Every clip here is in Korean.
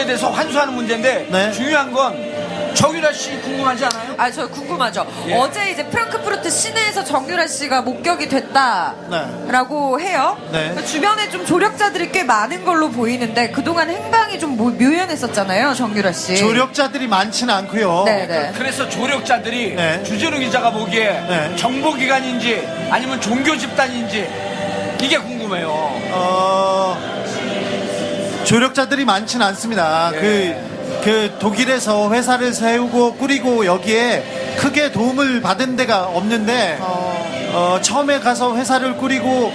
대해서 환수하는 문제인데 네. 중요한 건 정유라 씨 궁금하지 않아요? 아, 저 궁금하죠. 예. 어제 이제 프랑크푸르트 시내에서 정유라 씨가 목격이 됐다라고 네. 해요. 네. 그러니까 주변에 좀 조력자들이 꽤 많은 걸로 보이는데 그동안 행방이 좀 묘연했었잖아요, 정유라 씨. 조력자들이 많지는 않고요. 네네. 그래서 조력자들이 네. 주진우 기자가 보기에 네. 정보기관인지 아니면 종교 집단인지 이게 궁금해요. 조력자들이 많지는 않습니다. 예. 그 독일에서 회사를 세우고 꾸리고 여기에 크게 도움을 받은 데가 없는데 처음에 가서 회사를 꾸리고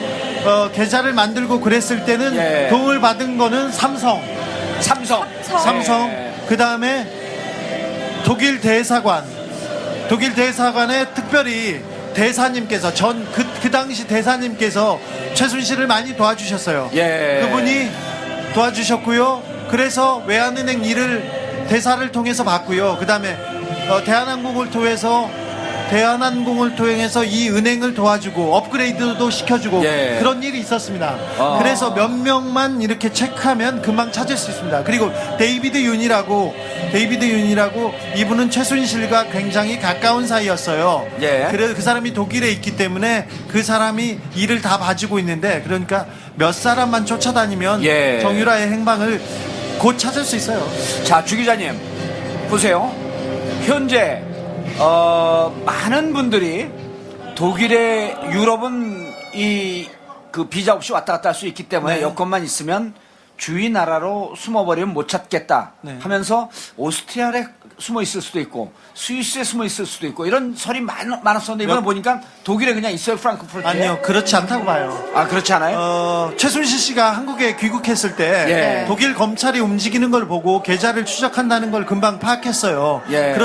계좌를 만들고 그랬을 때는 예. 도움을 받은 거는 삼성, 예. 그 다음에 독일 대사관에 특별히 대사님께서 그 당시 대사님께서 최순실을 많이 도와주셨어요. 예. 그분이 도와주셨고요. 그래서 외환은행 일을 대사를 통해서 봤고요. 그 다음에 대한항공을 통해서 이 은행을 도와주고 업그레이드도 시켜주고 예. 그런 일이 있었습니다. 그래서 몇 명만 이렇게 체크하면 금방 찾을 수 있습니다. 그리고 데이비드 윤이라고 이분은 최순실과 굉장히 가까운 사이였어요. 예. 그래서 그 사람이 독일에 있기 때문에 그 사람이 일을 다 봐주고 있는데 그러니까 몇 사람만 쫓아다니면 예. 정유라의 행방을 곧 찾을 수 있어요. 자, 주 기자님 보세요. 현재 많은 분들이 독일에 유럽은 그 비자 없이 왔다 갔다 할 수 있기 때문에 네. 여권만 있으면 주위 나라로 숨어버리면 못 찾겠다 네. 하면서 오스트리아에 숨어 있을 수도 있고 스위스에 숨어 있을 수도 있고 이런 설이 많았었는데 이번에 보니까 독일에 그냥 있어요. 프랑크푸르트에. 아니요, 그렇지 않다고 봐요. 아, 그렇지 않아요? 최순실 씨가 한국에 귀국했을 때 예. 독일 검찰이 움직이는 걸 보고 계좌를 추적한다는 걸 금방 파악했어요. 예.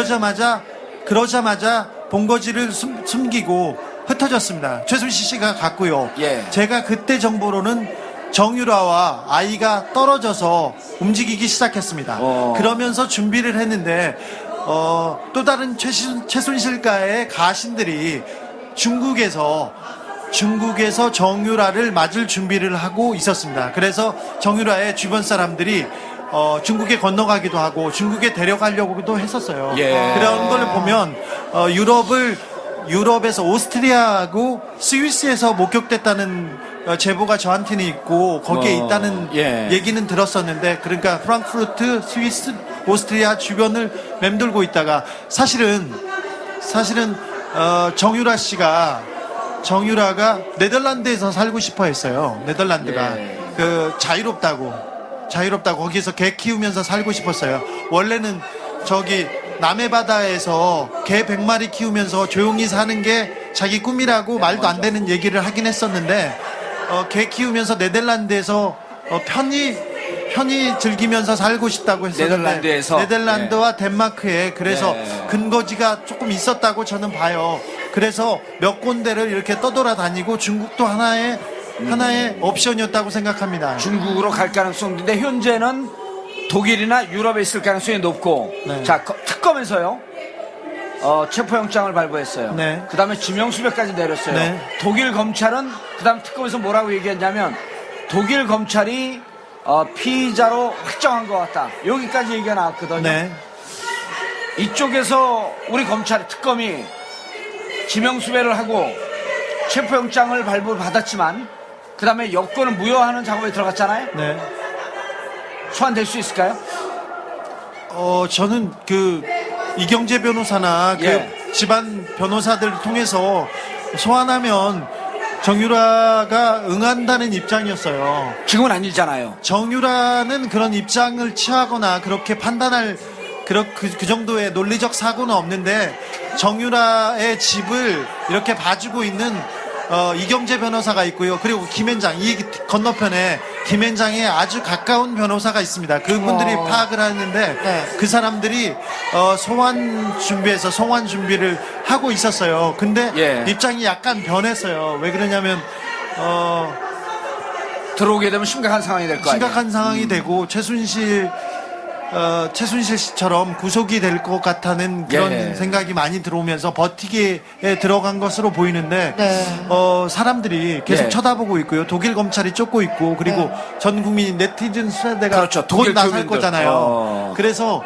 그러자마자 본거지를 숨기고 흩어졌습니다. 최순실 씨가 갔고요. 예. 제가 그때 정보로는 정유라와 아이가 떨어져서 움직이기 시작했습니다. 그러면서 준비를 했는데 또 다른 최순실과의 가신들이 중국에서 정유라를 맞을 준비를 하고 있었습니다. 그래서 정유라의 주변 사람들이 중국에 건너가기도 하고 중국에 데려가려고도 했었어요. 예. 그런 걸 보면 유럽에서 오스트리아하고 스위스에서 목격됐다는 제보가 저한테는 있고 거기에 있다는 예. 얘기는 들었었는데 그러니까 프랑크푸르트, 스위스, 오스트리아 주변을 맴돌고 있다가 사실은 정유라가 네덜란드에서 살고 싶어 했어요. 네덜란드가 예. 그 자유롭다고 거기서 개 키우면서 살고 싶었어요. 원래는 저기 남해 바다에서 개 100마리 키우면서 조용히 사는 게 자기 꿈이라고 말도 안 되는 얘기를 하긴 했었는데 개 키우면서 네덜란드에서 편히 즐기면서 살고 싶다고 했었는데 네덜란드와 덴마크에 그래서 예. 근거지가 조금 있었다고 저는 봐요. 그래서 몇 군데를 이렇게 떠돌아다니고 중국도 하나의 옵션이었다고 생각합니다. 중국으로 갈 가능성인데 현재는 독일이나 유럽에 있을 가능성이 높고 네. 자 특검에서요 체포영장을 발부했어요. 네. 그 다음에 지명수배까지 내렸어요. 네. 독일 검찰은 그 다음 특검에서 뭐라고 얘기했냐면 독일 검찰이 피의자로 확정한 것 같다. 여기까지 얘기가 나왔거든요. 네. 이쪽에서 우리 검찰 특검이 지명수배를 하고 체포영장을 발부받았지만 그 다음에 여권을 무효화하는 작업에 들어갔잖아요. 네. 소환될 수 있을까요? 저는 이경재 변호사나 예. 집안 변호사들을 통해서 소환하면 정유라가 응한다는 입장이었어요. 지금은 아니잖아요. 정유라는 그런 입장을 취하거나 그렇게 판단할 그 정도의 논리적 사고는 없는데 정유라의 집을 이렇게 봐주고 있는 이경재 변호사가 있고요. 그리고 김앤장, 이 건너편에 김앤장에 아주 가까운 변호사가 있습니다. 그분들이 파악을 하는데 네. 그 사람들이 소환 준비를 하고 있었어요. 근데 예. 입장이 약간 변했어요. 왜 그러냐면 들어오게 되면 심각한 상황이 될 거 아니에요. 심각한 상황이 되고 최순실 최순실 씨처럼 구속이 될 것 같다는 그런 예. 생각이 많이 들어오면서 버티기에 들어간 것으로 보이는데 네. 사람들이 계속 예. 쳐다보고 있고요. 독일 검찰이 쫓고 있고 그리고 전 국민 네티즌 수사대가 그렇죠. 곧 독일 나설 교민들. 거잖아요. 그래서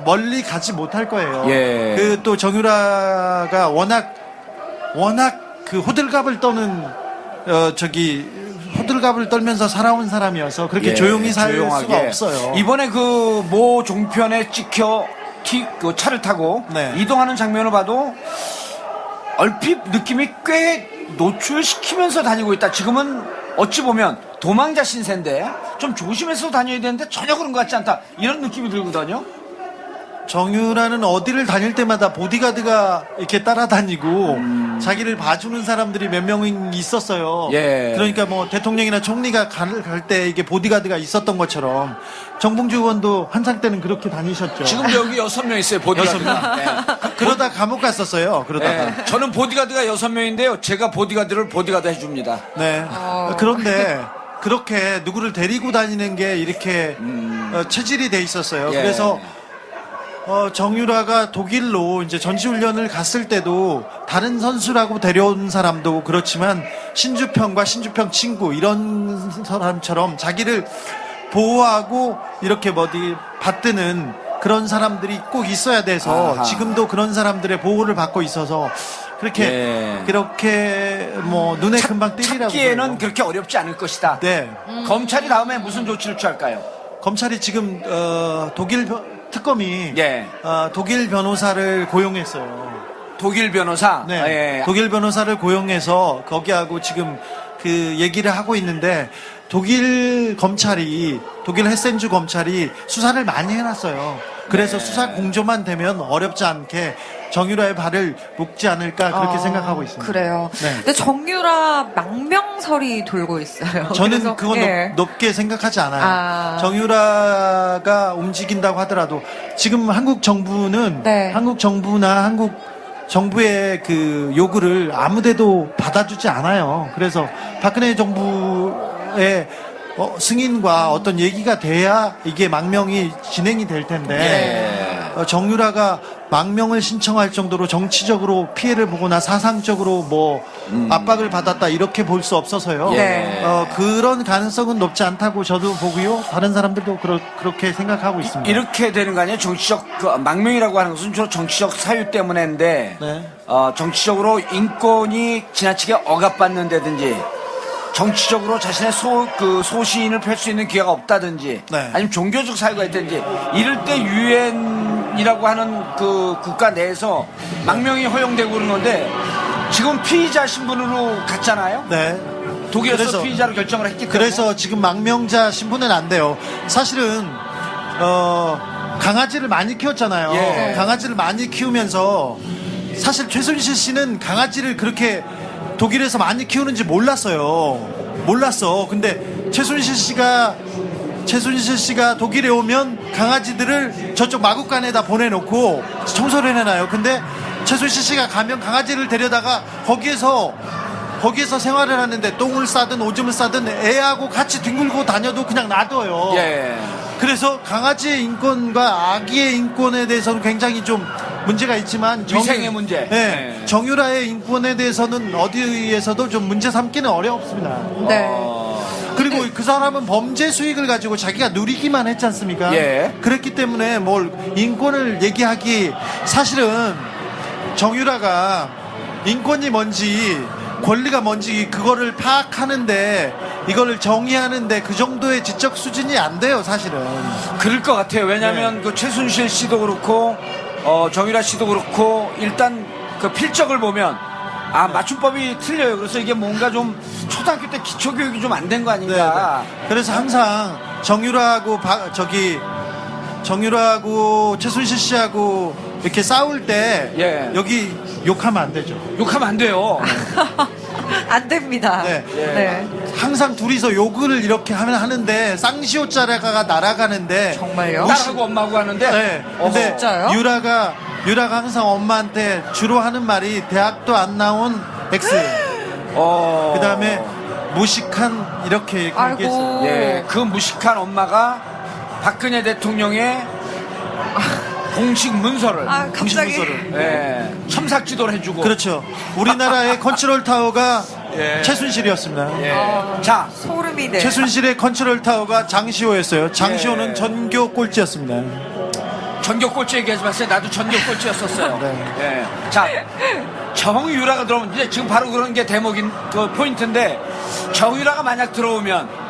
멀리 가지 못할 거예요. 예. 그 또 정유라가 워낙 그 호들갑을 떠는 호들갑을 떨면서 살아온 사람이어서 그렇게 예, 조용히 살 조용하게. 수가 없어요. 이번에 그 모 종편에 찍혀 그 차를 타고 네. 이동하는 장면을 봐도 얼핏 느낌이 꽤 노출시키면서 다니고 있다. 지금은 어찌 보면 도망자 신세인데 좀 조심해서 다녀야 되는데 전혀 그런 것 같지 않다. 이런 느낌이 들거든요. 정유라는 어디를 다닐 때마다 보디가드가 이렇게 따라다니고 자기를 봐주는 사람들이 몇 명 있었어요. 예. 그러니까 뭐 대통령이나 총리가 갈 때 이게 보디가드가 있었던 것처럼 정봉주 의원도 한창 때는 그렇게 다니셨죠. 지금도 여기 6명 있어요. 보디가드가. 네. 그러다 감옥 갔었어요. 그러다가. 네. 저는 보디가드가 6명인데요. 제가 보디가드를 보디가드 해줍니다. 네. 그런데 그렇게 누구를 데리고 다니는 게 이렇게 체질이 돼 있었어요. 예. 그래서 정유라가 독일로 이제 전시훈련을 갔을 때도 다른 선수라고 데려온 사람도 그렇지만 신주평과 신주평 친구 이런 사람처럼 자기를 보호하고 이렇게 어디 받드는 그런 사람들이 꼭 있어야 돼서 아하. 지금도 그런 사람들의 보호를 받고 있어서 그렇게 뭐 눈에 금방 띄리라고 찾기에는 그래요. 그렇게 어렵지 않을 것이다. 네. 검찰이 다음에 무슨 조치를 취할까요? 검찰이 지금 독일 특검이 예. 독일 변호사를 고용했어요. 독일 변호사. 네. 예. 독일 변호사를 고용해서 거기하고 지금 그 얘기를 하고 있는데 독일 헤센주 검찰이 수사를 많이 해놨어요. 그래서 수사 공조만 되면 어렵지 않게 정유라의 발을 묶지 않을까 그렇게 생각하고 있습니다. 그래요. 네. 근데 정유라 망명설이 돌고 있어요. 저는 그래서, 그건 예. 높게 생각하지 않아요. 아. 정유라가 움직인다고 하더라도 지금 한국 정부는 네. 한국 정부나 한국 정부의 그 요구를 아무데도 받아주지 않아요. 그래서 박근혜 정부의 승인과 어떤 얘기가 돼야 이게 망명이 진행이 될 텐데 정유라가 망명을 신청할 정도로 정치적으로 피해를 보거나 사상적으로 뭐 압박을 받았다 이렇게 볼 수 없어서요. 네. 그런 가능성은 높지 않다고 저도 보고요. 다른 사람들도 그렇게 생각하고 있습니다. 이렇게 되는 거 아니에요? 정치적 그 망명이라고 하는 것은 주로 정치적 사유 때문인데 네. 정치적으로 인권이 지나치게 억압받는다든지 정치적으로 자신의 소신을 펼 수 있는 기회가 없다든지 네. 아니면 종교적 사유가 있다든지 이럴 때 유엔이라고 하는 그 국가 내에서 망명이 허용되고 그런 건데 지금 피의자 신분으로 갔잖아요. 네. 독일에서 그래서- 피의자로 결정을 했기 때문에 그래서 지금 망명자 신분은 안 돼요. 사실은 강아지를 많이 키웠잖아요. 예. 강아지를 많이 키우면서 사실 최순실 씨는 강아지를 그렇게 독일에서 많이 키우는지 몰랐어요. 근데 최순실 씨가 독일에 오면 강아지들을 저쪽 마국간에다 보내놓고 청소를 해놔요. 근데 최순실 씨가 가면 강아지를 데려다가 거기에서 생활을 하는데 똥을 싸든 오줌을 싸든 애하고 같이 뒹굴고 다녀도 그냥 놔둬요. 예. 그래서 강아지의 인권과 아기의 인권에 대해서는 굉장히 좀 문제가 있지만 위생의 문제. 네, 네. 정유라의 인권에 대해서는 어디에서도 좀 문제 삼기는 어렵습니다. 네. 그리고 그 사람은 범죄 수익을 가지고 자기가 누리기만 했지 않습니까? 예. 그랬기 때문에 뭘 인권을 얘기하기 사실은 정유라가 인권이 뭔지 권리가 뭔지 그거를 파악하는데 이거를 정의하는데 그 정도의 지적 수준이 안 돼요, 사실은. 그럴 것 같아요. 왜냐하면 네. 그 최순실 씨도 그렇고 정유라 씨도 그렇고 일단 그 필적을 보면 맞춤법이 틀려요. 그래서 이게 뭔가 좀 초등학교 때 기초 교육이 좀 안 된 거 아닌가. 네. 그래서 항상 정유라하고 최순실 씨하고 이렇게 싸울 때 예. 여기 욕하면 안 되죠. 욕하면 안 돼요. 안 됩니다. 네. 네. 항상 둘이서 욕을 이렇게 하는데 쌍시옷자라가 날아가는데 정말요? 딸하고 엄마하고 하는데. 네. 근데 진짜요? 유라가 항상 엄마한테 주로 하는 말이 대학도 안 나온 X. 그다음에 무식한 이렇게 아이고. 얘기했어요. 예, 그 무식한 엄마가 박근혜 대통령의 공식 문서를 갑자기. 첨삭 지도를 해주고. 그렇죠. 우리나라의 컨트롤 타워가 예. 최순실이었습니다. 예. 자, 소름이네. 최순실의 컨트롤 타워가 장시호였어요. 장시호는 예. 전교 꼴찌였습니다. 전교 꼴찌 얘기하지 마세요. 나도 전교 꼴찌였었어요. 네. 예. 자, 정유라가 들어오면 이제 지금 바로 그런 게 대목인 그 포인트인데, 정유라가 만약 들어오면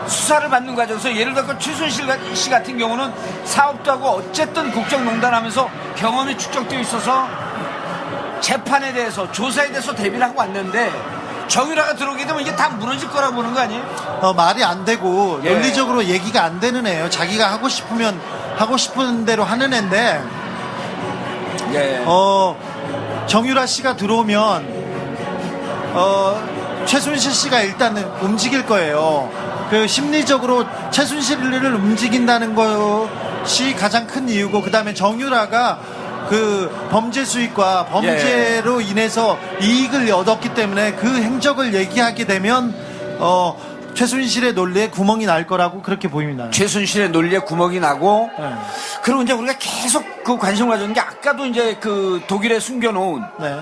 수사를 받는 과정에서 예를 들어 최순실 씨 같은 경우는 사업도 하고 어쨌든 국정농단하면서 경험이 축적되어 있어서 재판에 대해서 조사에 대해서 대비를 하고 왔는데, 정유라가 들어오게 되면 이게 다 무너질 거라 보는 거 아니에요? 말이 안 되고 예. 논리적으로 얘기가 안 되는 애예요. 자기가 하고 싶으면 하고 싶은 대로 하는 애인데 예. 정유라 씨가 들어오면 최순실 씨가 일단은 움직일 거예요. 그 심리적으로 최순실을 움직인다는 것이 가장 큰 이유고, 그 다음에 정유라가 그 범죄 수익과 범죄로 인해서 이익을 얻었기 때문에 그 행적을 얘기하게 되면 최순실의 논리에 구멍이 날 거라고 그렇게 보입니다. 최순실의 논리에 구멍이 나고, 네. 그리고 이제 우리가 계속 그 관심을 가졌는 게, 아까도 이제 그 독일에 숨겨놓은 네.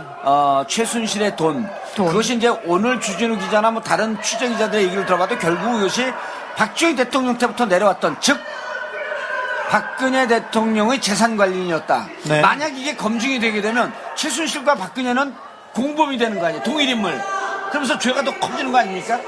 최순실의 돈. 그것이 이제 오늘 주진우 기자나 뭐 다른 취재 기자들의 얘기를 들어봐도 결국 이것이 박정희 대통령 때부터 내려왔던, 즉 박근혜 대통령의 재산 관리인이었다. 네. 만약 이게 검증이 되게 되면 최순실과 박근혜는 공범이 되는 거 아니에요? 동일 인물. 그러면서 죄가 더 커지는 거 아닙니까?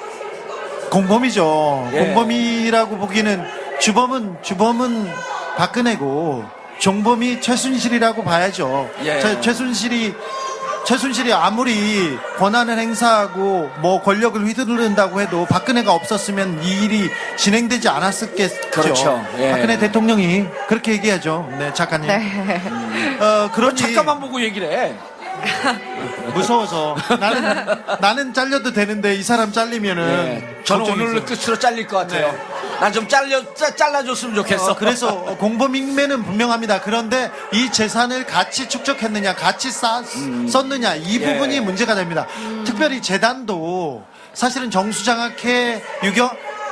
공범이죠. 예. 공범이라고 보기는 주범은 박근혜고 종범이 최순실이라고 봐야죠. 예. 최순실이 아무리 권한을 행사하고 뭐 권력을 휘두른다고 해도 박근혜가 없었으면 이 일이 진행되지 않았었겠죠. 그렇죠. 예. 박근혜 대통령이 그렇게 얘기하죠. 네, 작가님. 네. 그러니 잠깐만 보고 얘기를 해. 무서워서 나는 잘려도 되는데 이 사람 잘리면은 예. 저는 걱정이죠. 오늘 끝으로 잘릴 것 같아요. 네. 난 좀 잘라줬으면 좋겠어. 그래서 공범임매는 분명합니다. 그런데 이 재산을 같이 축적했느냐, 같이 썼느냐, 이 예. 부분이 문제가 됩니다. 특별히 재단도 사실은 정수장학회,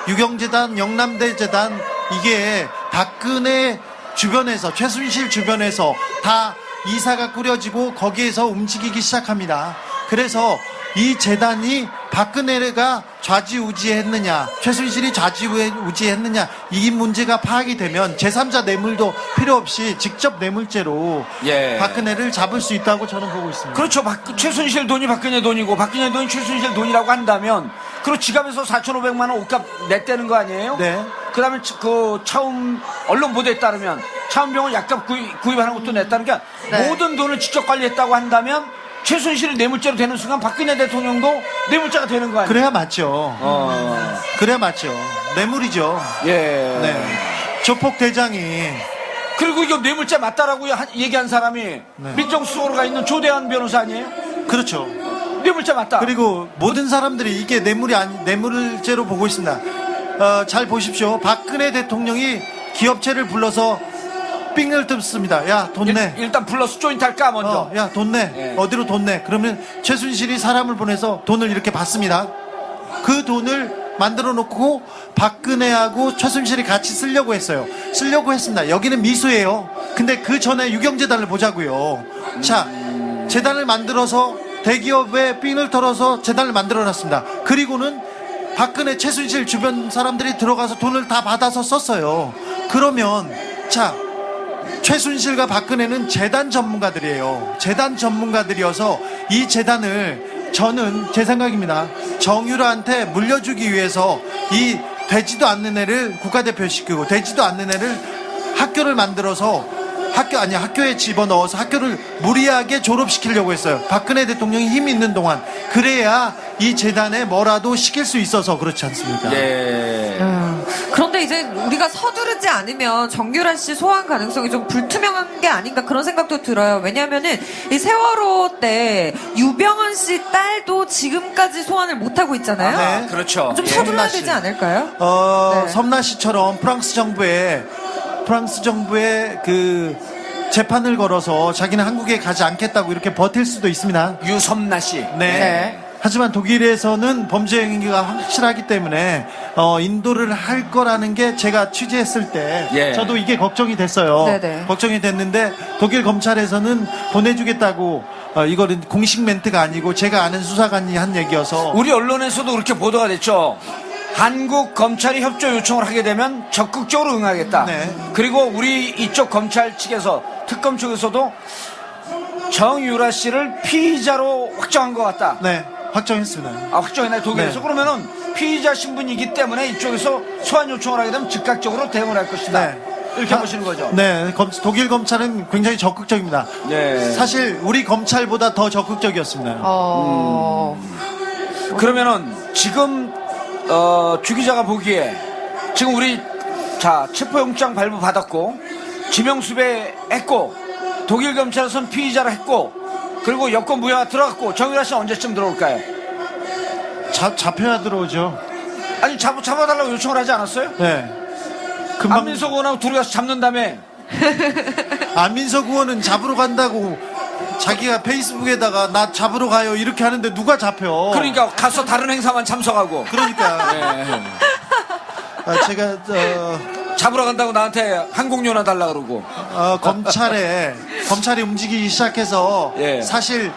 유경재단, 영남대재단, 이게 박근혜 주변에서, 최순실 주변에서 다 이사가 꾸려지고 거기에서 움직이기 시작합니다. 그래서 이 재단이 박근혜가 좌지우지했느냐, 최순실이 좌지우지했느냐, 이 문제가 파악이 되면 제3자 뇌물도 필요 없이 직접 뇌물죄로 예. 박근혜를 잡을 수 있다고 저는 보고 있습니다. 그렇죠. 최순실 돈이 박근혜 돈이고 박근혜 돈이 최순실 돈이라고 한다면, 그리고 지갑에서 4,500만 원 옷값 냈다는 거 아니에요? 네. 그다음에 그 차움 언론 보도에 따르면 차움병원 약값 구입하는 것도 냈다는 게, 네. 모든 돈을 직접 관리했다고 한다면 최순실이 뇌물죄로 되는 순간 박근혜 대통령도 뇌물죄가 되는 거 아니에요? 그래야 맞죠. 그래야 맞죠. 뇌물이죠. 예. 네. 조폭 대장이 그리고 이거 뇌물죄 맞다라고 얘기한 사람이 네. 민정수석으로 가 있는 조대한 변호사 아니에요? 그렇죠. 뇌물죄 맞다. 그리고 모든 사람들이 이게 뇌물죄로 보고 있습니다. 잘 보십시오. 박근혜 대통령이 기업체를 불러서 삥을 뜯습니다. 야, 돈 내. 일단 불러서 조인트 할까 먼저. 야, 돈 내. 예. 어디로 돈 내. 그러면 최순실이 사람을 보내서 돈을 이렇게 받습니다. 그 돈을 만들어 놓고 박근혜하고 최순실이 같이 쓰려고 했어요. 쓰려고 했습니다. 여기는 미수예요. 근데 그 전에 유경재단을 보자고요. 자, 재단을 만들어서 대기업에 삥을 털어서 재단을 만들어 놨습니다. 그리고는 박근혜, 최순실 주변 사람들이 들어가서 돈을 다 받아서 썼어요. 그러면 자, 최순실과 박근혜는 재단 전문가들이에요. 재단 전문가들이어서 이 재단을, 저는 제 생각입니다, 정유라한테 물려주기 위해서 이 되지도 않는 애를 국가대표 시키고 되지도 않는 애를 학교를 만들어서 학교에 집어넣어서 학교를 무리하게 졸업시키려고 했어요. 박근혜 대통령이 힘이 있는 동안. 그래야 이 재단에 뭐라도 시킬 수 있어서 그렇지 않습니까? 예. 그런데 이제 우리가 서두르지 않으면 정유라 씨 소환 가능성이 좀 불투명한 게 아닌가 그런 생각도 들어요. 왜냐하면은 이 세월호 때 유병헌 씨 딸도 지금까지 소환을 못 하고 있잖아요. 네. 그렇죠. 좀 예. 서둘러야 섬나 씨. 되지 않을까요? 네. 섬나 씨처럼 프랑스 정부에 그 재판을 걸어서 자기는 한국에 가지 않겠다고 이렇게 버틸 수도 있습니다. 유섬나 씨. 네. 네. 하지만 독일에서는 범죄 행위가 확실하기 때문에 인도를 할 거라는 게 제가 취재했을 때 예. 저도 이게 걱정이 됐어요. 네네. 걱정이 됐는데 독일 검찰에서는 보내주겠다고 이거는 공식 멘트가 아니고 제가 아는 수사관이 한 얘기여서 우리 언론에서도 그렇게 보도가 됐죠. 한국 검찰이 협조 요청을 하게 되면 적극적으로 응하겠다. 네. 그리고 우리 이쪽 검찰 측에서 특검 쪽에서도 정유라 씨를 피의자로 확정한 것 같다. 네, 확정했습니다. 아, 확정했나요? 독일에서? 네. 그러면은 피의자 신분이기 때문에 이쪽에서 소환 요청을 하게 되면 즉각적으로 대응을 할 것이다. 네. 이렇게 보시는 거죠. 네, 독일 검찰은 굉장히 적극적입니다. 네. 사실 우리 검찰보다 더 적극적이었습니다. 그러면은 지금 주 기자가 보기에 지금 우리 체포영장 발부 받았고 지명수배 했고 독일 검찰에서는 피의자로 했고 그리고 여권 무효가 들어갔고 정유라 씨는 언제쯤 들어올까요? 잡혀야 들어오죠. 아니 잡아달라고 요청을 하지 않았어요? 네. 금방 안민석 의원하고 둘이 가서 잡는 다음에 안민석 의원은 잡으러 간다고 자기가 페이스북에다가 나 잡으러 가요 이렇게 하는데 누가 잡혀? 그러니까 가서 다른 행사만 참석하고 그러니까 네. 제가 잡으러 간다고 나한테 항공료나 달라 그러고 검찰이 움직이기 시작해서 예. 사실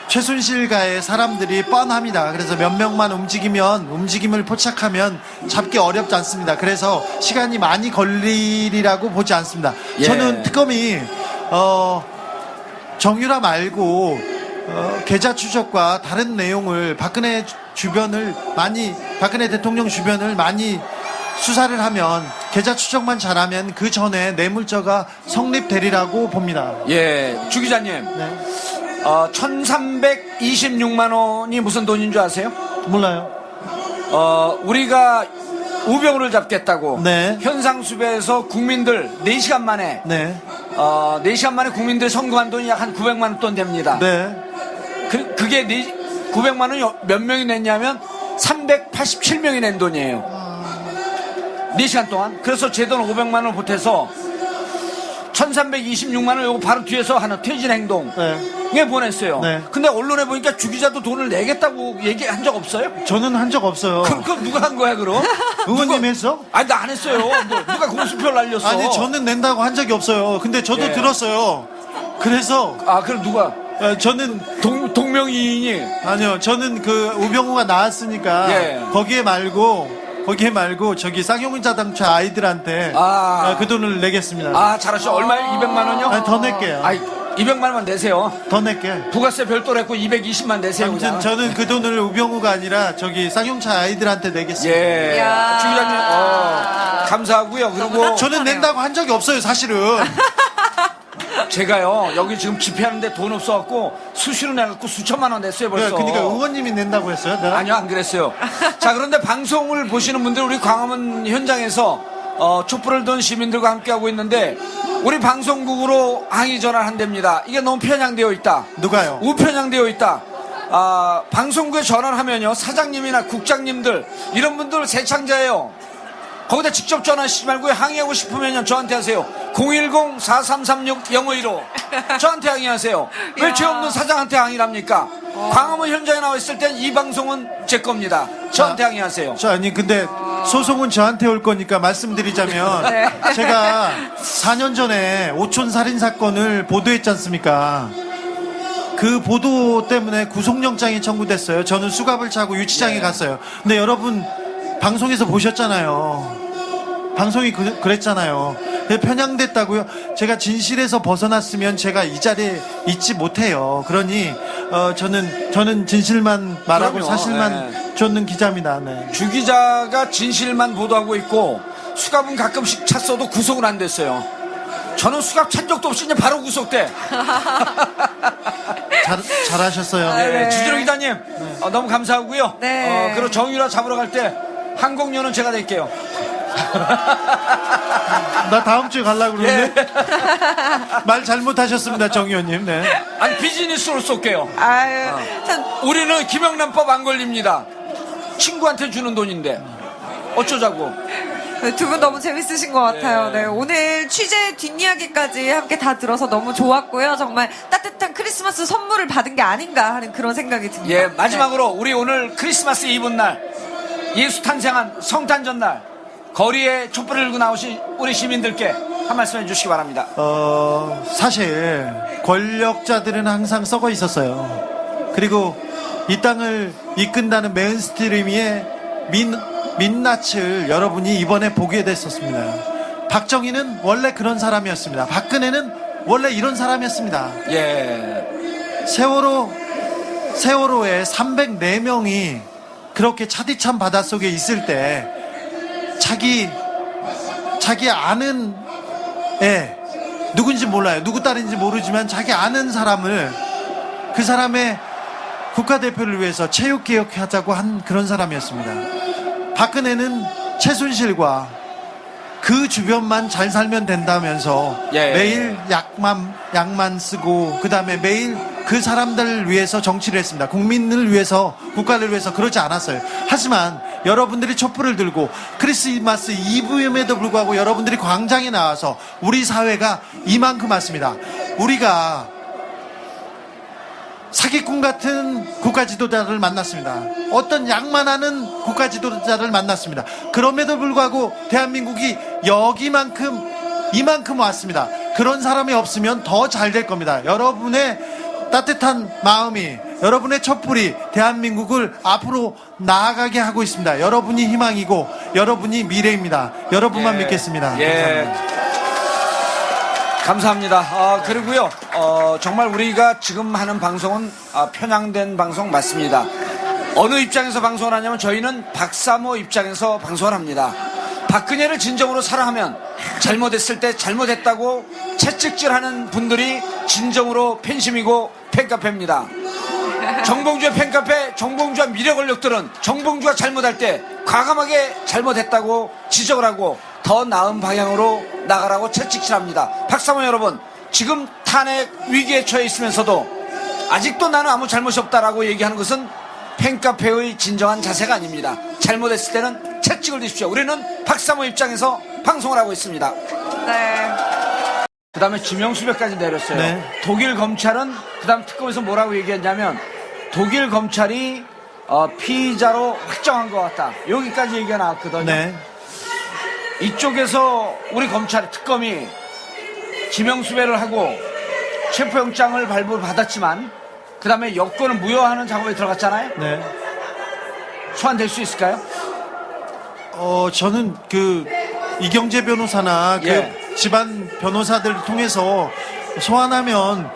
최순실가의 사람들이 뻔합니다. 그래서 몇 명만 움직임을 포착하면 잡기 어렵지 않습니다. 그래서 시간이 많이 걸리리라고 보지 않습니다. 예. 저는 특검이 정유라 말고 계좌 추적과 다른 내용을 박근혜 대통령 주변을 많이 수사를 하면 계좌 추적만 잘하면 그 전에 뇌물죄가 성립되리라고 봅니다. 예, 주 기자님 네. 1326만 원이 무슨 돈인 줄 아세요? 몰라요. 우리가 우병우를 잡겠다고 네. 현상수배에서 국민들 4시간 만에 네. 4시간 만에 국민들 선거한 돈이 약 한 900만 원 됩니다. 네. 그게 900만 원이 몇 명이 냈냐면 387명이 낸 돈이에요. 4시간 동안. 그래서 제 돈 500만 원을 보태서 1326만 원 요거 바로 뒤에서 하는 퇴진 행동. 네. 예, 보냈어요. 네. 근데 언론에 보니까 주 기자도 돈을 내겠다고 얘기한 적 없어요? 저는 한 적 없어요. 그럼 누가 한 거야, 그럼? 의원님 했어? 아니, 나 안 했어요. 누가 공수표를 날렸어? 아니, 저는 낸다고 한 적이 없어요. 근데 저도 예. 들었어요. 그래서 그럼 누가? 저는 동명이인이? 아니요. 저는 그 우병우가 나왔으니까 예. 거기에 말고 저기 쌍용인 자동차 아이들한테 그 돈을 내겠습니다. 잘하셔. 얼마에 200만 원이요? 아니, 더 낼게요. 200만 원만 내세요. 더 낼게. 부가세 별도로 했고 220만 내세요. 아무튼 그냥. 저는 그 돈을 우병우가 아니라 저기 쌍용차 아이들한테 내겠습니다. 예. 이야. 주 기자님, 감사하고요. 그리고 저는 낸다고 한 적이 없어요, 사실은. 제가요, 여기 지금 집회하는데 돈 없어갖고 수시로 내갖고 수천만 원 냈어요, 벌써. 그러니까 의원님이 낸다고 했어요. 내가? 아니요, 안 그랬어요. 자, 그런데 방송을 보시는 분들, 우리 광화문 현장에서 촛불을 든 시민들과 함께하고 있는데, 우리 방송국으로 항의 전화를 한답니다. 이게 너무 편향되어 있다. 누가요? 우편향되어 있다. 방송국에 전화를 하면요, 사장님이나 국장님들, 이런 분들 새창자예요. 거기다 직접 전화하시지 말고 항의하고 싶으면 저한테 하세요. 010-4336-0515 저한테 항의하세요. 왜 죄 없는 사장한테 항의를 합니까? 광화문 현장에 나와 있을 땐 이 방송은 제 겁니다. 저한테 항의하세요. 아니 근데 소송은 저한테 올 거니까 말씀드리자면 제가 4년 전에 오촌 살인 사건을 보도했지 않습니까? 그 보도 때문에 구속영장이 청구됐어요. 저는 수갑을 차고 유치장에 갔어요. 근데 여러분 방송에서 보셨잖아요. 방송이 그랬잖아요. 편향됐다고요. 제가 진실에서 벗어났으면 제가 이 자리에 있지 못해요. 그러니 저는 진실만 말하고 그럼요. 사실만 쫓는 기자입니다. 네. 주 기자가 진실만 보도하고 있고 수갑은 가끔씩 찼어도 구속은 안 됐어요. 저는 수갑 찬 적도 없이 그냥 바로 구속돼. 잘하셨어요. 네, 주진호 기자님 너무 감사하고요. 네. 그리고 정유라 잡으러 갈 때 항공료는 제가 낼게요. 나 다음 주에 가려고 그러는데 말 잘못하셨습니다, 정 의원님. 네. 아니 비즈니스로 쏠게요. 참. 우리는 김영란법 안 걸립니다. 친구한테 주는 돈인데 어쩌자고. 두 분 너무 재밌으신 것 같아요. 네. 네, 오늘 취재 뒷이야기까지 함께 다 들어서 너무 좋았고요. 정말 따뜻한 크리스마스 선물을 받은 게 아닌가 하는 그런 생각이 듭니다. 예, 마지막으로 우리 오늘 크리스마스 이브 날, 예수 탄생한 성탄절 날, 거리에 촛불을 들고 나오신 우리 시민들께 한 말씀 해주시기 바랍니다. 사실 권력자들은 항상 썩어 있었어요. 그리고 이 땅을 이끈다는 메인스트리미의 민낯을 여러분이 이번에 보게 됐었습니다. 박정희는 원래 그런 사람이었습니다. 박근혜는 원래 이런 사람이었습니다. 예. 세월호에 304명이 그렇게 차디찬 바닷속에 있을 때 자기 아는 애, 누군지 몰라요. 누구 딸인지 모르지만 자기 아는 사람을, 그 사람의 국가대표를 위해서 체육개혁하자고 한 그런 사람이었습니다. 박근혜는 최순실과 그 주변만 잘 살면 된다면서 예. 매일 약만 쓰고 그 다음에 매일 그 사람들을 위해서 정치를 했습니다. 국민을 위해서, 국가를 위해서 그러지 않았어요. 하지만 여러분들이 촛불을 들고 크리스마스 이브임에도 불구하고 여러분들이 광장에 나와서 우리 사회가 이만큼 왔습니다. 우리가 사기꾼 같은 국가 지도자를 만났습니다. 어떤 양만하는 국가 지도자를 만났습니다. 그럼에도 불구하고 대한민국이 이만큼 왔습니다. 그런 사람이 없으면 더 잘 될 겁니다. 여러분의 따뜻한 마음이, 여러분의 촛불이 대한민국을 앞으로 나아가게 하고 있습니다. 여러분이 희망이고 여러분이 미래입니다. 여러분만 믿겠습니다. 예. 감사합니다. 그리고요, 정말 우리가 지금 하는 방송은 편향된 방송 맞습니다. 어느 입장에서 방송을 하냐면 저희는 박사모 입장에서 방송을 합니다. 박근혜를 진정으로 사랑하면 잘못했을 때 잘못했다고 채찍질하는 분들이 진정으로 팬심이고 팬카페입니다. 정봉주의 팬카페, 정봉주와 미래 권력들은 정봉주가 잘못할 때 과감하게 잘못했다고 지적을 하고 더 나은 방향으로 나가라고 채찍질합니다. 박사모 여러분, 지금 탄핵 위기에 처해 있으면서도 아직도 나는 아무 잘못이 없다라고 얘기하는 것은 팬카페의 진정한 자세가 아닙니다. 잘못했을 때는 채찍을 드십시오. 우리는 박사모 입장에서 방송을 하고 있습니다. 네. 그 다음에 지명수배까지 내렸어요. 네. 독일 검찰은 그 다음 특검에서 뭐라고 얘기했냐면 독일 검찰이 피의자로 확정한 것 같다. 여기까지 얘기가 나왔거든요. 네. 이쪽에서 우리 검찰 특검이 지명수배를 하고 체포영장을 발부받았지만 그 다음에 여권을 무효하는 작업에 들어갔잖아요. 네. 소환될 수 있을까요? 저는 이경재 변호사나 예. 집안 변호사들을 통해서 소환하면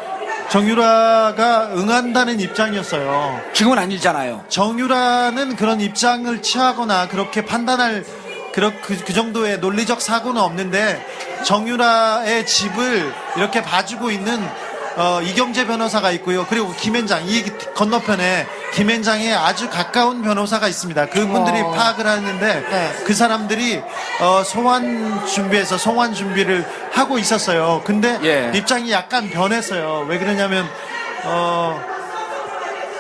정유라가 응한다는 입장이었어요. 지금은 아니잖아요. 정유라는 그런 입장을 취하거나 그렇게 판단할 그 정도의 논리적 사고는 없는데 정유라의 집을 이렇게 봐주고 있는 이경재 변호사가 있고요. 그리고 김앤장, 이 건너편에 김앤장에 아주 가까운 변호사가 있습니다. 그분들이 파악을 하는데 네. 그 사람들이 소환 준비를 하고 있었어요. 근데 예. 입장이 약간 변했어요. 왜 그러냐면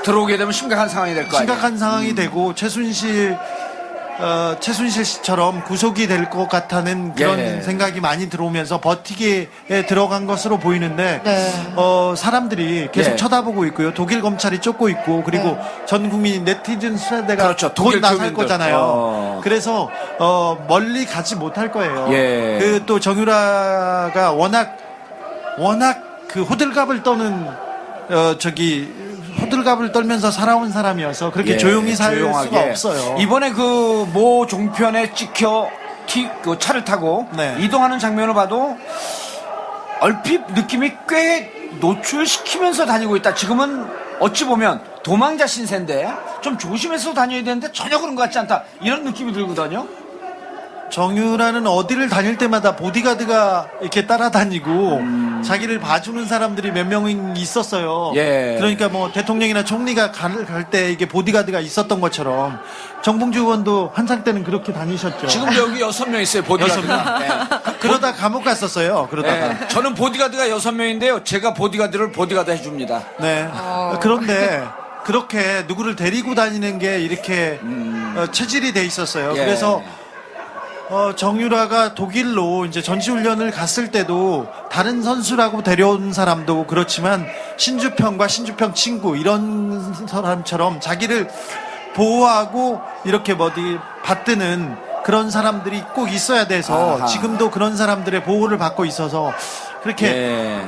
들어오게 되면 심각한 상황이 될 거 아니에요. 심각한 상황이 되고 최순실 씨처럼 구속이 될 것 같다는 그런 예. 생각이 많이 들어오면서 버티기에 들어간 것으로 보이는데 네. 사람들이 계속 예. 쳐다보고 있고요. 독일 검찰이 쫓고 있고 그리고 전 국민 네티즌 세대가 그렇죠. 곧 독일 나설 교민들. 거잖아요. 그래서 멀리 가지 못할 거예요. 예. 또 정유라가 워낙 그 호들갑을 떠는 호들갑을 떨면서 살아온 사람이어서 그렇게 예, 조용히 살 조용하게. 수가 없어요. 이번에 그 모 종편에 찍혀 그 차를 타고 네. 이동하는 장면을 봐도 얼핏 느낌이 꽤 노출시키면서 다니고 있다. 지금은 어찌 보면 도망자 신세인데 좀 조심해서 다녀야 되는데 전혀 그런 것 같지 않다. 이런 느낌이 들거든요. 정유라는 어디를 다닐 때마다 보디가드가 이렇게 따라다니고 자기를 봐주는 사람들이 몇 명 있었어요. 예. 그러니까 뭐 대통령이나 총리가 갈 때 이게 보디가드가 있었던 것처럼 정봉주 의원도 한창 때는 그렇게 다니셨죠. 지금도 여기 6명 있어요. 보디가드가. 네. 그러다 감옥 갔었어요. 그러다가. 네. 저는 보디가드가 6명인데요. 제가 보디가드를 보디가드 해줍니다. 네. 그런데 그렇게 누구를 데리고 다니는 게 이렇게 체질이 돼 있었어요. 예. 그래서 정유라가 독일로 이제 전시훈련을 갔을 때도 다른 선수라고 데려온 사람도 그렇지만 신주평과 신주평 친구 이런 사람처럼 자기를 보호하고 이렇게 어디 받드는 그런 사람들이 꼭 있어야 돼서 아하. 지금도 그런 사람들의 보호를 받고 있어서 그렇게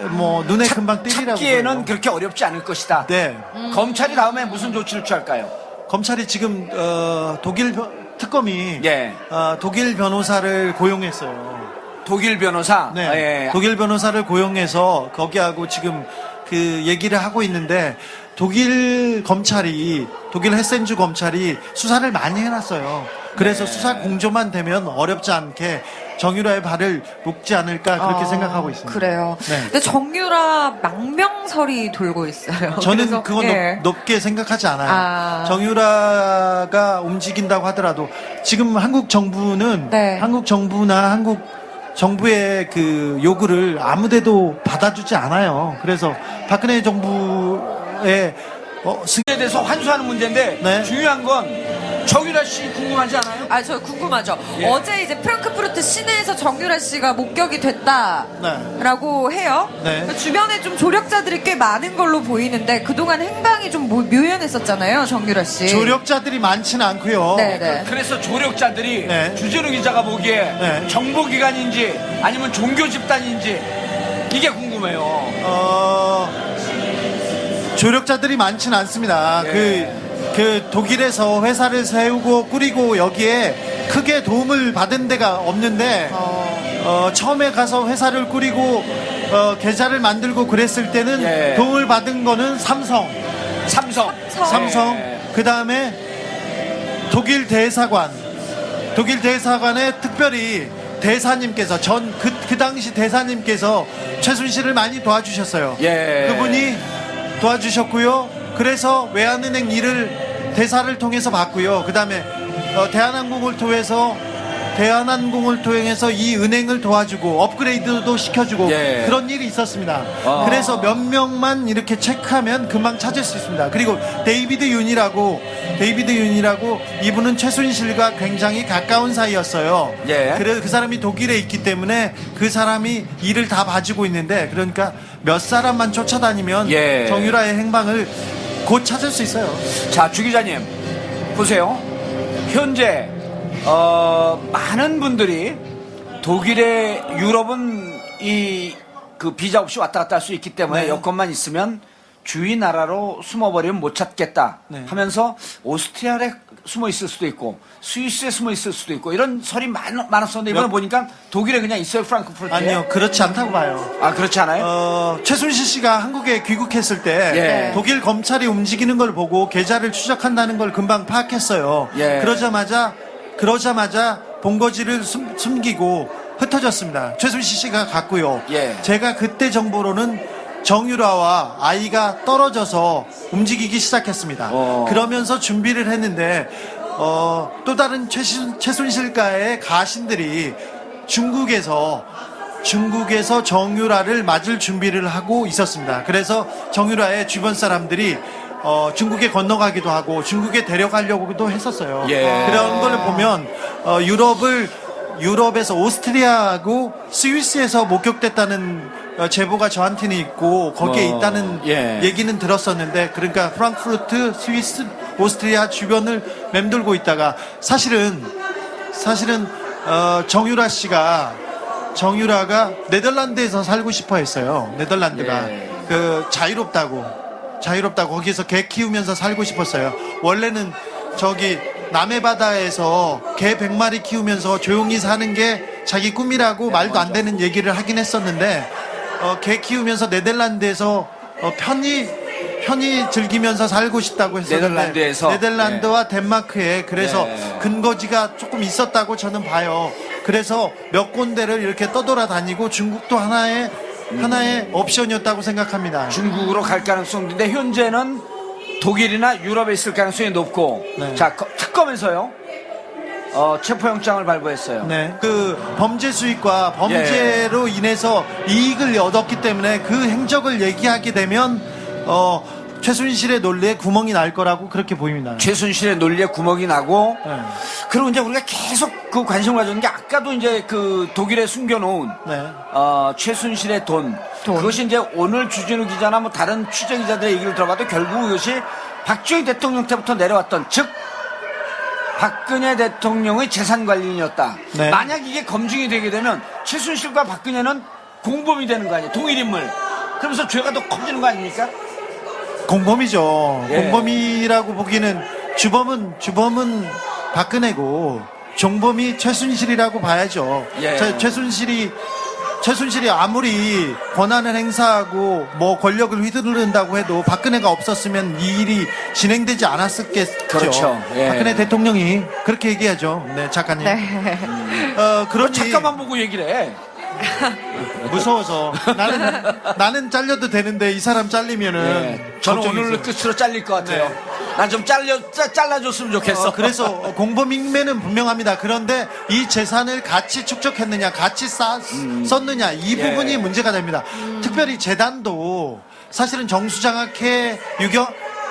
뭐 눈에 금방 띄리라고 찾기에는 그래요. 그렇게 어렵지 않을 것이다. 네. 검찰이 다음에 무슨 조치를 취할까요? 검찰이 지금 독일 특검이 예. 독일 변호사를 고용했어요. 독일 변호사. 네. 예. 독일 변호사를 고용해서 거기하고 지금 그 얘기를 하고 있는데 독일 헤센주 검찰이 수사를 많이 해놨어요. 그래서 네. 수사 공조만 되면 어렵지 않게 정유라의 발을 묶지 않을까 그렇게 생각하고 있습니다. 그래요. 네. 근데 정유라 망명설이 돌고 있어요. 저는 그래서, 그건 예. 높게 생각하지 않아요. 아. 정유라가 움직인다고 하더라도 지금 한국 정부는 네. 한국 정부나 한국 정부의 그 요구를 아무데도 받아주지 않아요. 그래서 박근혜 정부의 에 대해서 환수하는 문제인데 네. 중요한 건 정유라 씨 궁금하지 않아요? 아, 저 궁금하죠. 예. 어제 이제 프랑크푸르트 시내에서 정유라 씨가 목격이 됐다라고 해요. 네. 주변에 좀 조력자들이 꽤 많은 걸로 보이는데 그동안 행방이 좀 묘연했었잖아요, 정유라 씨. 조력자들이 많지는 않고요. 네네. 그래서 조력자들이 네. 주진우 기자가 보기에 네. 정보기관인지 아니면 종교 집단인지 이게 궁금해요. 조력자들이 많지는 않습니다. 예. 그 독일에서 회사를 세우고 꾸리고 여기에 크게 도움을 받은 데가 없는데 처음에 가서 회사를 꾸리고 계좌를 만들고 그랬을 때는 예. 도움을 받은 거는 삼성 예. 그 다음에 독일 대사관에 특별히 대사님께서 그 당시 대사님께서 최순실을 많이 도와주셨어요. 예. 그분이 도와주셨고요. 그래서 외환은행 일을 대사를 통해서 봤고요. 그 다음에 대한항공을 통해서 이 은행을 도와주고 업그레이드도 시켜주고 예. 그런 일이 있었습니다. 그래서 몇 명만 이렇게 체크하면 금방 찾을 수 있습니다. 그리고 데이비드 윤이라고 이분은 최순실과 굉장히 가까운 사이였어요. 예. 그래서 그 사람이 독일에 있기 때문에 그 사람이 일을 다 봐주고 있는데 그러니까 몇 사람만 쫓아다니면 예. 정유라의 행방을 곧 찾을 수 있어요. 자, 주 기자님 보세요. 현재 많은 분들이 독일의 유럽은 이 그 비자 없이 왔다 갔다 할 수 있기 때문에 네. 여권만 있으면 주위 나라로 숨어버리면 못 찾겠다 네. 하면서 오스트리아에 숨어 있을 수도 있고 스위스에 숨어 있을 수도 있고 이런 설이 많았었는데 이번에 보니까 독일에 그냥 있어요. 프랑크푸르트에. 아니요, 그렇지 않다고 봐요. 아, 그렇지 않아요? 최순실 씨가 한국에 귀국했을 때 예. 독일 검찰이 움직이는 걸 보고 계좌를 추적한다는 걸 금방 파악했어요. 예. 그러자마자 본거지를 숨기고 흩어졌습니다. 최순실 씨가 갔고요. 예. 제가 그때 정보로는 정유라와 아이가 떨어져서 움직이기 시작했습니다. 그러면서 준비를 했는데 또 다른 최순실가의 가신들이 중국에서 정유라를 맞을 준비를 하고 있었습니다. 그래서 정유라의 주변 사람들이 중국에 건너가기도 하고 중국에 데려가려고도 했었어요. 예. 그런 걸 보면 유럽에서 오스트리아하고 스위스에서 목격됐다는 제보가 저한테는 있고 거기에 있다는 예. 얘기는 들었었는데 그러니까 프랑크푸르트, 스위스, 오스트리아 주변을 맴돌고 있다가 사실은 정유라가 네덜란드에서 살고 싶어 했어요. 네덜란드가 예. 그 자유롭다고 거기서 개 키우면서 살고 싶었어요. 원래는 저기 남해 바다에서 개 100마리 키우면서 조용히 사는 게 자기 꿈이라고 말도 안 되는 얘기를 하긴 했었는데 개 키우면서 네덜란드에서 편히 즐기면서 살고 싶다고 했었는데 네덜란드와 덴마크에 그래서 근거지가 조금 있었다고 저는 봐요. 그래서 몇 군데를 이렇게 떠돌아다니고 중국도 하나의 옵션이었다고 생각합니다. 중국으로 갈 가능성인데 현재는 독일이나 유럽에 있을 가능성이 높고 네. 자, 특검에서요 체포영장을 발부했어요. 네, 그 범죄 수익과 범죄로 인해서 이익을 얻었기 때문에 그 행적을 얘기하게 되면 최순실의 논리에 구멍이 날 거라고 그렇게 보입니다. 최순실의 논리에 구멍이 나고, 네. 그리고 이제 우리가 계속 그 관심을 가졌는 게 아까도 이제 그 독일에 숨겨놓은 네. 최순실의 돈. 돈. 그것이 이제 오늘 주진우 기자나 뭐 다른 취재 기자들의 얘기를 들어봐도 결국 이것이 박정희 대통령 때부터 내려왔던, 즉 박근혜 대통령의 재산 관리인이었다. 네. 만약 이게 검증이 되게 되면 최순실과 박근혜는 공범이 되는 거 아니에요? 동일인물. 그러면서 죄가 더 커지는 거 아닙니까? 공범이죠. 예. 공범이라고 보기는 주범은 박근혜고 종범이 최순실이라고 봐야죠. 예. 최순실이 아무리 권한을 행사하고 뭐 권력을 휘두른다고 해도 박근혜가 없었으면 이 일이 진행되지 않았었겠죠. 그렇죠. 예. 박근혜 대통령이 그렇게 얘기하죠. 네, 작가님. 네. 그러니 잠깐만 보고 얘기를 해. 무서워서 나는 잘려도 되는데 이 사람 잘리면은 예. 저는 걱정이 오늘 있어요. 끝으로 잘릴 것 같아요. 네. 난 좀 잘라줬으면 좋겠어. 그래서 공범인매는 분명합니다. 그런데 이 재산을 같이 축적했느냐, 같이 썼느냐, 이 예. 부분이 문제가 됩니다. 특별히 재단도 사실은 정수장학회,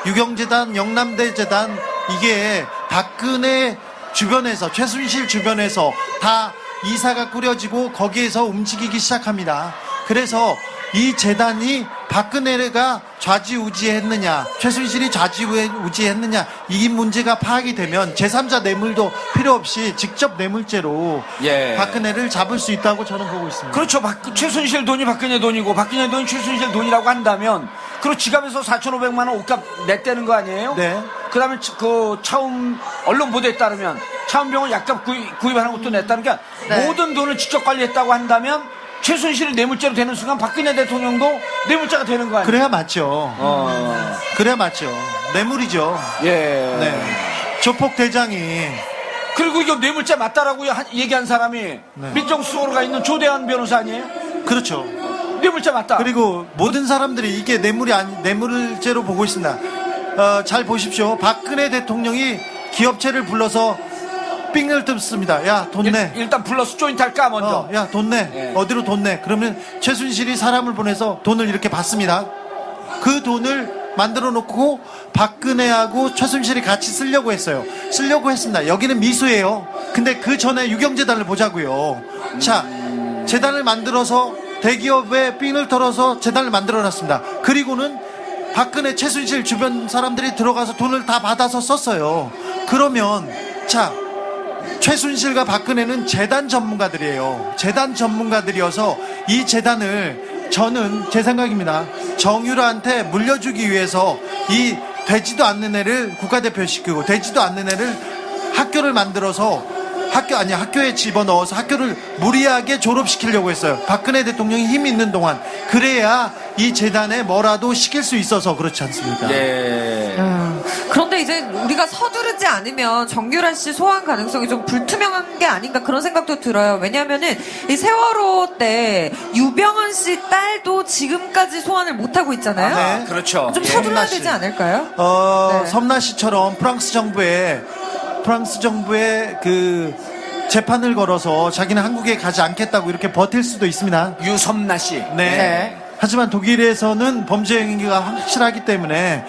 유경재단, 영남대재단, 이게 박근혜 주변에서, 최순실 주변에서 다 이사가 꾸려지고 거기에서 움직이기 시작합니다. 그래서 이 재단이 박근혜가 좌지우지했느냐, 최순실이 좌지우지했느냐, 이 문제가 파악이 되면 제3자 뇌물도 필요 없이 직접 뇌물죄로 예. 박근혜를 잡을 수 있다고 저는 보고 있습니다. 그렇죠. 최순실 돈이 박근혜 돈이고 박근혜 돈이 최순실 돈이라고 한다면, 그리고 지갑에서 4,500만 원 옷값 냈다는 거 아니에요? 네. 그 다음에 그 차움 언론 보도에 따르면 차움병원 약값 구입하는 것도 냈다는 게, 네. 모든 돈을 직접 관리했다고 한다면 최순실이 뇌물죄로 되는 순간 박근혜 대통령도 뇌물죄가 되는 거 아니에요? 그래야 맞죠. 그래야 맞죠. 뇌물이죠. 예. 네. 조폭 대장이 그리고 이거 뇌물죄 맞다라고 얘기한 사람이 네. 민정수석으로가 있는 조대한 변호사 아니에요? 그렇죠. 뇌물죄 맞다. 그리고 모든 사람들이 이게 뇌물죄로 보고 있습니다. 잘 보십시오. 박근혜 대통령이 기업체를 불러서 삥을 뜯습니다. 야, 돈 내. 일단 불러서 조인트 할까 먼저. 야, 돈 내. 예. 어디로 돈 내. 그러면 최순실이 사람을 보내서 돈을 이렇게 받습니다. 그 돈을 만들어 놓고 박근혜하고 최순실이 같이 쓰려고 했어요. 쓰려고 했습니다. 여기는 미수예요. 근데 그 전에 유경재단을 보자고요. 자, 재단을 만들어서 대기업에 삥을 털어서 재단을 만들어 놨습니다. 그리고는 박근혜, 최순실 주변 사람들이 들어가서 돈을 다 받아서 썼어요. 그러면 자, 최순실과 박근혜는 재단 전문가들이에요. 재단 전문가들이어서 이 재단을, 저는 제 생각입니다, 정유라한테 물려주기 위해서 이 되지도 않는 애를 국가대표 시키고 되지도 않는 애를 학교를 만들어서 학교에 집어넣어서 학교를 무리하게 졸업시키려고 했어요. 박근혜 대통령이 힘이 있는 동안. 그래야 이 재단에 뭐라도 시킬 수 있어서 그렇지 않습니까? 예. 그런데 이제 우리가 서두르지 않으면 정유란 씨 소환 가능성이 좀 불투명한 게 아닌가 그런 생각도 들어요. 왜냐하면은 이 세월호 때 유병헌 씨 딸도 지금까지 소환을 못 하고 있잖아요. 네. 그렇죠. 좀 예. 서둘러야 씨. 되지 않을까요? 네. 섬나 씨처럼 프랑스 정부에 그 재판을 걸어서 자기는 한국에 가지 않겠다고 이렇게 버틸 수도 있습니다. 유섬나 씨. 네. 네. 하지만 독일에서는 범죄 행위가 확실하기 때문에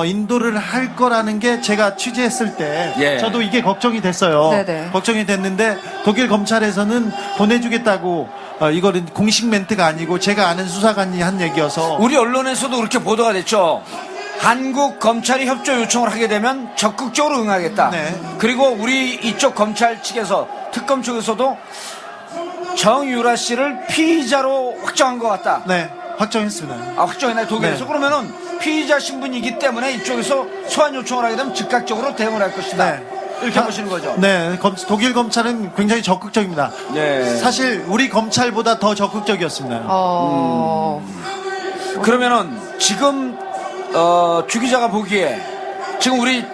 인도를 할 거라는 게 제가 취재했을 때 예. 저도 이게 걱정이 됐어요. 네네. 걱정이 됐는데 독일 검찰에서는 보내주겠다고, 이거는 공식 멘트가 아니고 제가 아는 수사관이 한 얘기여서. 우리 언론에서도 그렇게 보도가 됐죠. 한국 검찰이 협조 요청을 하게 되면 적극적으로 응하겠다. 네. 그리고 우리 이쪽 검찰 측에서, 특검 측에서도 정유라 씨를 피의자로 확정한 것 같다. 네, 확정했습니다. 확정이나요, 독일에서. 네. 그러면은 피의자 신분이기 때문에 이쪽에서 소환 요청을 하게 되면 즉각적으로 대응을 할 것이다. 네. 이렇게 보시는 거죠. 네, 독일 검찰은 굉장히 적극적입니다. 네. 사실 우리 검찰보다 더 적극적이었습니다. 그러면은 지금 주 기자가 보기에 지금 우리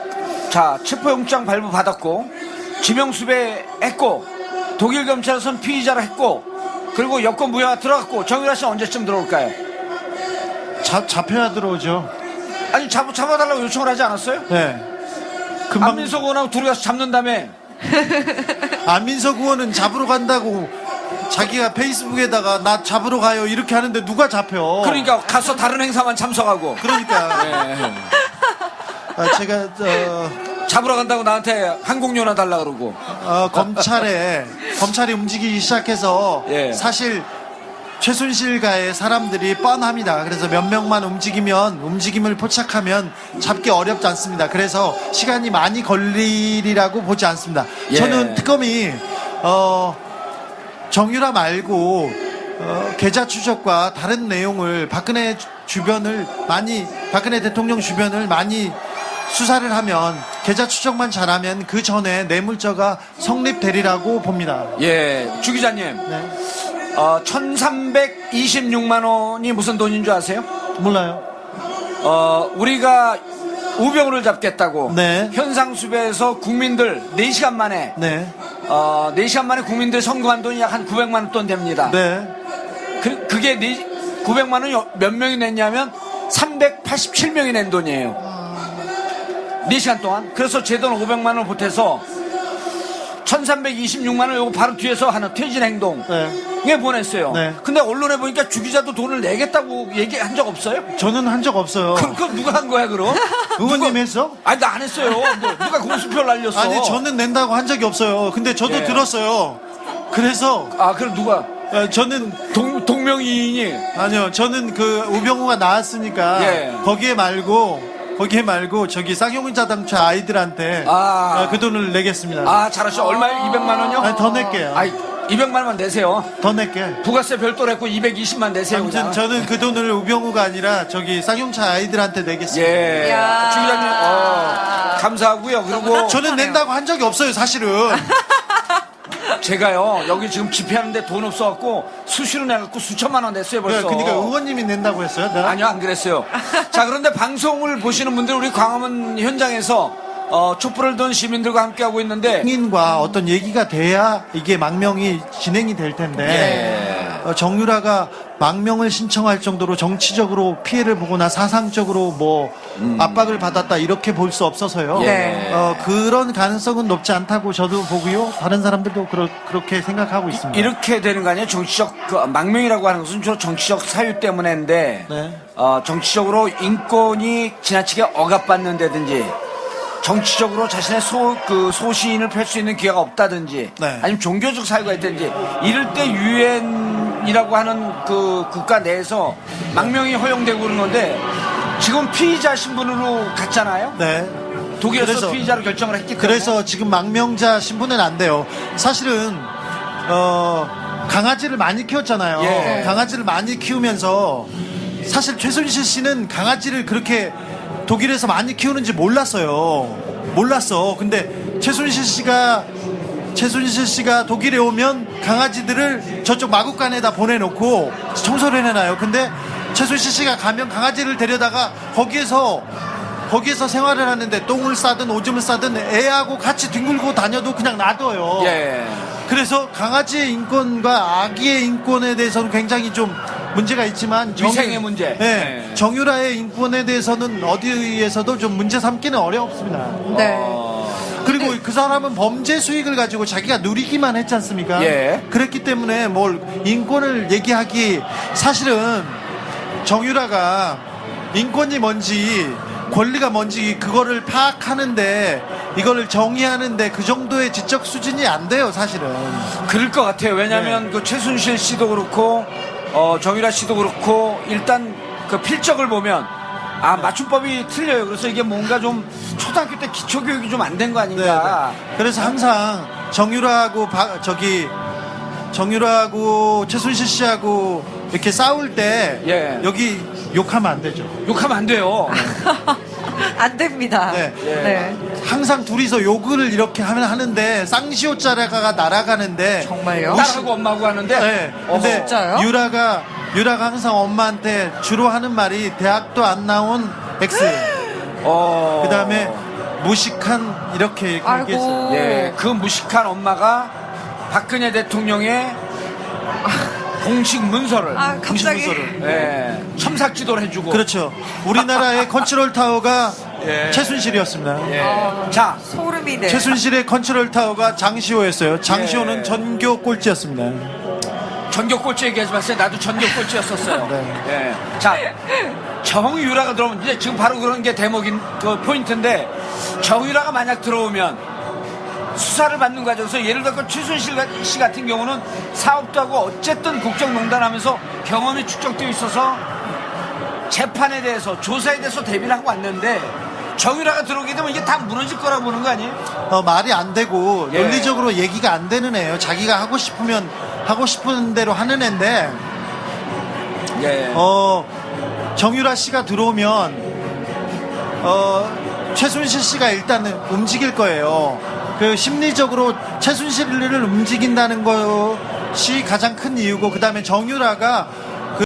체포영장 발부 받았고 지명수배 했고 독일 검찰에서는 피의자로 했고 그리고 여권 무효가 들어갔고 정유라 씨는 언제쯤 들어올까요? 잡혀야 들어오죠. 아니 잡아달라고 요청을 하지 않았어요? 네. 금방 안민석 의원하고 둘이 가서 잡는 다음에 안민석 의원은 잡으러 간다고 자기가 페이스북에다가 나 잡으러 가요 이렇게 하는데 누가 잡혀? 그러니까 가서 다른 행사만 참석하고. 그러니까 예. 제가 잡으러 간다고 나한테 항공료나 달라 그러고. 검찰이 움직이기 시작해서 예. 사실 최순실과의 사람들이 뻔합니다. 그래서 몇 명만 움직임을 포착하면 잡기 어렵지 않습니다. 그래서 시간이 많이 걸리리라고 보지 않습니다. 예. 저는 특검이 정유라 말고 계좌 추적과 다른 내용을 박근혜 대통령 주변을 많이 수사를 하면 계좌 추적만 잘하면 그 전에 뇌물죄가 성립되리라고 봅니다. 예, 주 기자님. 네. 1326만 원이 무슨 돈인 줄 아세요? 몰라요. 우리가 우병우를 잡겠다고. 네. 현상수배에서 국민들 4시간 만에. 네. 4시간 만에 국민들 선거한 돈이 약 한 900만 원 됩니다. 네. 그게 900만 원이 몇 명이 냈냐면 387명이 낸 돈이에요. 4시간 동안. 그래서 제 돈 500만 원을 보태서 1326만 원 요거 바로 뒤에서 하는 퇴진 행동. 네. 에 보냈어요. 네. 근데 언론에 보니까 주 기자도 돈을 내겠다고 얘기한 적 없어요? 저는 한 적 없어요. 그럼 누가 한 거야, 그럼? 의원님 했어? 아니, 나 안 했어요. 누가 공수표를 날렸어? 아니, 저는 낸다고 한 적이 없어요. 근데 저도 예. 들었어요. 그래서 그럼 누가? 저는 동명이인이. 아니요. 저는 그 우병우가 나왔으니까 예. 거기에 말고 저기 쌍용자동차 아이들한테 그 돈을 내겠습니다. 잘하셔. 얼마요? 200만 원이요? 아니, 더 낼게요. 200만 원만 내세요. 더 낼게. 부가세 별도로 했고 220만 내세요. 아무튼 그냥. 저는 그 돈을 우병우가 아니라 저기 쌍용차 아이들한테 내겠습니다. 예. 이야. 주 기자님, 감사하고요. 그리고 저는 낸다고 한 적이 없어요, 사실은. 제가요, 여기 지금 집회하는데 돈 없어갖고 수시로 내갖고 수천만 원 냈어요, 벌써. 그러니까 의원님이 낸다고 했어요. 내가? 아니요, 안 그랬어요. 자, 그런데 방송을 보시는 분들, 우리 광화문 현장에서 촛불을 든 시민들과 함께하고 있는데, 승인과 어떤 얘기가 돼야 이게 망명이 진행이 될 텐데 정유라가 망명을 신청할 정도로 정치적으로 피해를 보거나 사상적으로 뭐 압박을 받았다 이렇게 볼 수 없어서요. 네. 그런 가능성은 높지 않다고 저도 보고요. 다른 사람들도 그렇게 생각하고 있습니다. 이렇게 되는 거 아니에요? 정치적, 망명이라고 하는 것은 주로 정치적 사유 때문인데, 네. 정치적으로 인권이 지나치게 억압받는다든지, 정치적으로 자신의 소신을 펼 수 있는 기회가 없다든지, 네. 아니면 종교적 사유가 있다든지, 이럴 때 유엔이라고 하는 그 국가 내에서 망명이 허용되고 그런 건데, 지금 피의자 신분으로 갔잖아요? 네. 독일에서 그래서- 피의자로 결정을 했기 때문에. 그래서 지금 망명자 신분은 안 돼요. 사실은 강아지를 많이 키웠잖아요. 예. 강아지를 많이 키우면서 사실 최순실 씨는 강아지를 그렇게 독일에서 많이 키우는지 몰랐어요. 근데 최순실 씨가 독일에 오면 강아지들을 저쪽 마국간에다 보내놓고 청소를 해놔요. 근데 최순실 씨가 가면 강아지를 데려다가 거기에서 생활을 하는데 똥을 싸든 오줌을 싸든 애하고 같이 뒹굴고 다녀도 그냥 놔둬요. 예. 그래서 강아지의 인권과 아기의 인권에 대해서는 굉장히 좀 문제가 있지만 위생의 문제. 네, 네. 정유라의 인권에 대해서는 어디에서도 좀 문제 삼기는 어렵습니다. 네. 그리고 그 사람은 범죄 수익을 가지고 자기가 누리기만 했지 않습니까? 예. 그랬기 때문에 뭘 인권을 얘기하기 사실은 정유라가 인권이 뭔지 권리가 뭔지 그거를 파악하는데 이거를 정의하는데 그 정도의 지적 수준이 안 돼요, 사실은. 그럴 것 같아요. 왜냐하면 네. 그 최순실 씨도 그렇고 정유라 씨도 그렇고 일단 그 필적을 보면 맞춤법이 틀려요. 그래서 이게 뭔가 좀 초등학교 때 기초 교육이 좀 안 된 거 아닌가. 네. 그래서 항상 정유라하고 최순실 씨하고 이렇게 싸울 때 예. 여기 욕하면 안 되죠. 욕하면 안 돼요. 안 됩니다. 네. 네. 항상 둘이서 욕을 이렇게 하는데 쌍시옷자가 날아가는데 정말요? 딸하고 엄마하고 하는데. 네. 근데 진짜요? 유라가 항상 엄마한테 주로 하는 말이 대학도 안 나온 X. 그다음에 무식한 이렇게 아이고. 얘기했어요. 예, 그 무식한 엄마가 박근혜 대통령의 공식 문서를 공식 갑자기. 문서를. 예, 첨삭지도를 해주고. 그렇죠. 우리나라의 컨트롤 타워가 예. 최순실이었습니다. 예. 자, 소름이 네. 최순실의 컨트롤 타워가 장시호였어요. 장시호는 예. 전교 꼴찌였습니다. 전격꼴찌 얘기하지 마세요. 나도 전격꼴찌였었어요. 네. 예. 자, 정유라가 들어오면 이제 지금 바로 그런 게 대목인 그 포인트인데 정유라가 만약 들어오면 수사를 받는 과정에서 예를 들어 최순실 씨 같은 경우는 사업도 하고 어쨌든 국정농단하면서 경험이 축적되어 있어서 재판에 대해서 조사에 대해서 대비를 하고 왔는데 정유라가 들어오게 되면 이게 다 무너질 거라 보는 거 아니에요? 말이 안 되고 예. 논리적으로 얘기가 안 되는 애예요. 자기가 하고 싶으면 하고 싶은 대로 하는 애인데 예. 정유라 씨가 들어오면 최순실 씨가 일단은 움직일 거예요. 그 심리적으로 최순실을 움직인다는 것이 가장 큰 이유고, 그 다음에 정유라가